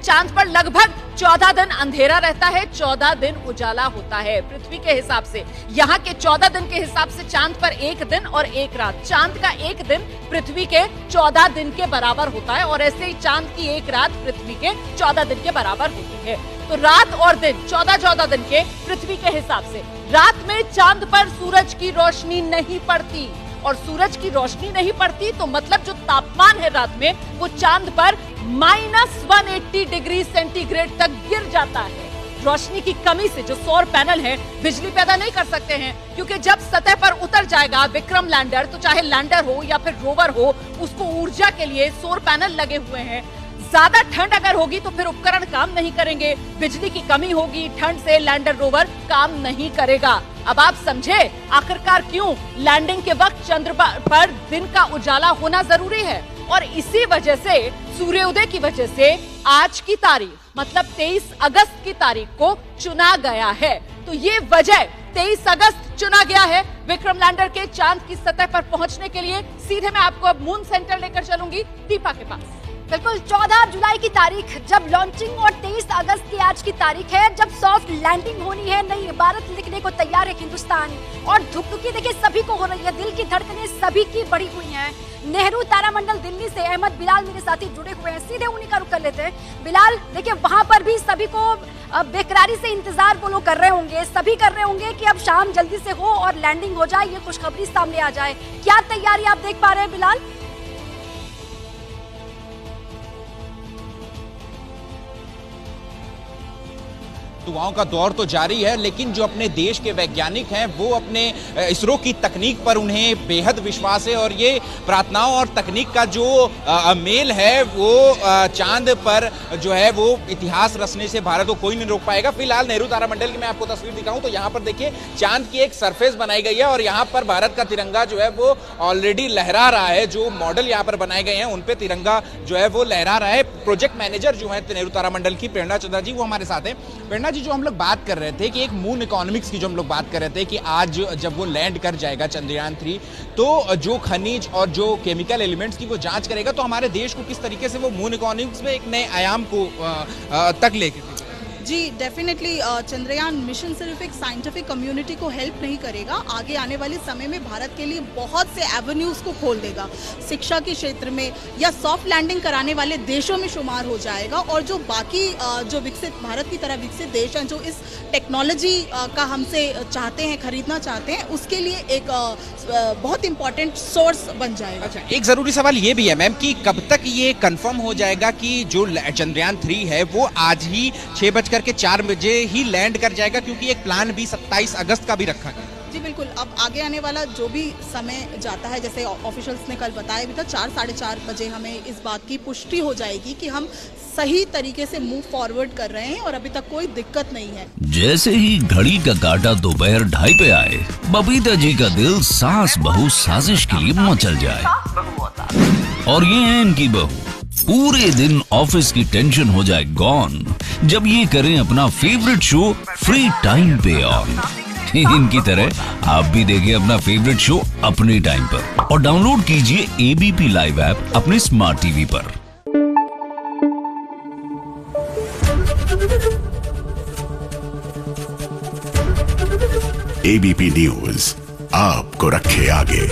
चांद पर लगभग 14 दिन अंधेरा रहता है, 14 दिन उजाला होता है पृथ्वी के हिसाब से। यहाँ के 14 दिन के हिसाब से चांद पर एक दिन और एक रात, चांद का एक दिन पृथ्वी के 14 दिन के बराबर होता है और ऐसे ही चांद की एक रात पृथ्वी के 14 दिन के बराबर होती है। तो रात और दिन 14-14 दिन के पृथ्वी के हिसाब से। रात में चांद पर सूरज की रोशनी नहीं पड़ती, और सूरज की रोशनी नहीं पड़ती तो मतलब जो तापमान है रात में वो चांद पर -180 डिग्री सेंटीग्रेड तक गिर जाता है। रोशनी की कमी से जो सौर पैनल है बिजली पैदा नहीं कर सकते हैं, क्योंकि जब सतह पर उतर जाएगा विक्रम लैंडर, तो चाहे लैंडर हो या फिर रोवर हो, उसको ऊर्जा के लिए सौर पैनल लगे हुए हैं। ज्यादा ठंड अगर होगी तो फिर उपकरण काम नहीं करेंगे, बिजली की कमी होगी, ठंड से लैंडर रोवर काम नहीं करेगा। अब आप समझे आखिरकार क्यों लैंडिंग के वक्त चंद्र पर दिन का उजाला होना जरूरी है। और इसी वजह से सूर्योदय की वजह से आज की तारीख मतलब 23 अगस्त की तारीख को चुना गया है। तो ये वजह 23 अगस्त चुना गया है विक्रम लैंडर के चांद की सतह पर पहुंचने के लिए। सीधे मैं आपको अब मून सेंटर लेकर चलूंगी दीपा के पास। बिल्कुल 14 जुलाई की तारीख जब लॉन्चिंग और 23 अगस्त की आज की तारीख है जब सॉफ्ट लैंडिंग होनी है, नई इबारत लिखने को तैयार है हिंदुस्तान। और धुकधुकी देखिए सभी को हो रही है, दिल की धड़कनें सभी की बढ़ी हुई हैं। नेहरू तारामंडल दिल्ली से अहमद बिलाल मेरे साथी जुड़े हुए हैं, सीधे उन्हीं का रुख कर लेते हैं। बिलाल देखिए वहां पर भी सभी को बेकरारी से इंतजार वो लोग कर रहे होंगे, सभी कर रहे होंगे कि अब शाम जल्दी से हो और लैंडिंग हो जाए, ये खुशखबरी सामने आ जाए। क्या तैयारी आप देख पा रहे हैं बिलाल? दुआओं का दौर तो जारी है, लेकिन जो अपने देश के वैज्ञानिक हैं वो अपने इसरो की तकनीक पर उन्हें बेहद विश्वास है। और ये प्रार्थनाओं और तकनीक का जो मेल है वो चांद पर जो है वो इतिहास रचने से भारत को कोई नहीं रोक पाएगा। फिलहाल नेहरू तारामंडल की मैं आपको तस्वीर दिखाऊं तो यहाँ पर देखिए चांद की एक सरफेस बनाई गई है और यहाँ पर भारत का तिरंगा जो है वो ऑलरेडी लहरा रहा है। जो मॉडल यहाँ पर बनाए गए हैं उन पे तिरंगा जो है वो लहरा रहा है। प्रोजेक्ट मैनेजर जो है नेहरू तारामंडल की प्रेरणा चंद्रा जी वो हमारे साथ हैं। प्रेरणा जी, जो हम लोग बात कर रहे थे कि एक मून इकोनॉमिक्स की जो हम लोग बात कर रहे थे कि आज जब वो लैंड कर जाएगा चंद्रयान 3 तो जो खनिज और जो केमिकल एलिमेंट्स की वो जांच करेगा, तो हमारे देश को किस तरीके से वो मून इकोनॉमिक्स में एक नए आयाम को तक लेके जी डेफिनेटली चंद्रयान मिशन सिर्फ एक साइंटिफिक कम्युनिटी को हेल्प नहीं करेगा, आगे आने वाले समय में भारत के लिए बहुत से एवेन्यूज को खोल देगा। शिक्षा के क्षेत्र में या सॉफ्ट लैंडिंग कराने वाले देशों में शुमार हो जाएगा। और जो बाकी जो विकसित भारत की तरह विकसित देश हैं जो इस टेक्नोलॉजी का हमसे चाहते हैं, खरीदना चाहते हैं, उसके लिए एक बहुत इंपॉर्टेंट सोर्स बन जाएगा। अच्छा, एक जरूरी सवाल ये भी है मैम कि कब तक ये कंफर्म हो जाएगा कि जो चंद्रयान 3 है वो आज ही 6:04 बजे ही लैंड कर जाएगा, क्योंकि एक प्लान भी 27 अगस्त का भी रखा गया? जी बिल्कुल, अब आगे आने वाला जो भी समय जाता है, जैसे ऑफिशियल्स ने कल बताया भी था 4-4:30 बजे हमें इस बात की पुष्टि हो जाएगी कि हम सही तरीके से मूव फॉरवर्ड कर रहे हैं और अभी तक कोई दिक्कत नहीं है। जैसे ही घड़ी का काटा दोपहर 2:30 पे आए, बबीता जी का दिल सास बहू साजिश के लिए मचल जाए। और ये है इनकी बहू, पूरे दिन ऑफिस की टेंशन हो जाए गॉन जब ये करें अपना फेवरेट शो फ्री टाइम पे ऑन। इनकी तरह आप भी देखिए अपना फेवरेट शो अपने टाइम पर और डाउनलोड कीजिए एबीपी लाइव ऐप अपने स्मार्ट टीवी पर। एबीपी न्यूज आपको रखे आगे।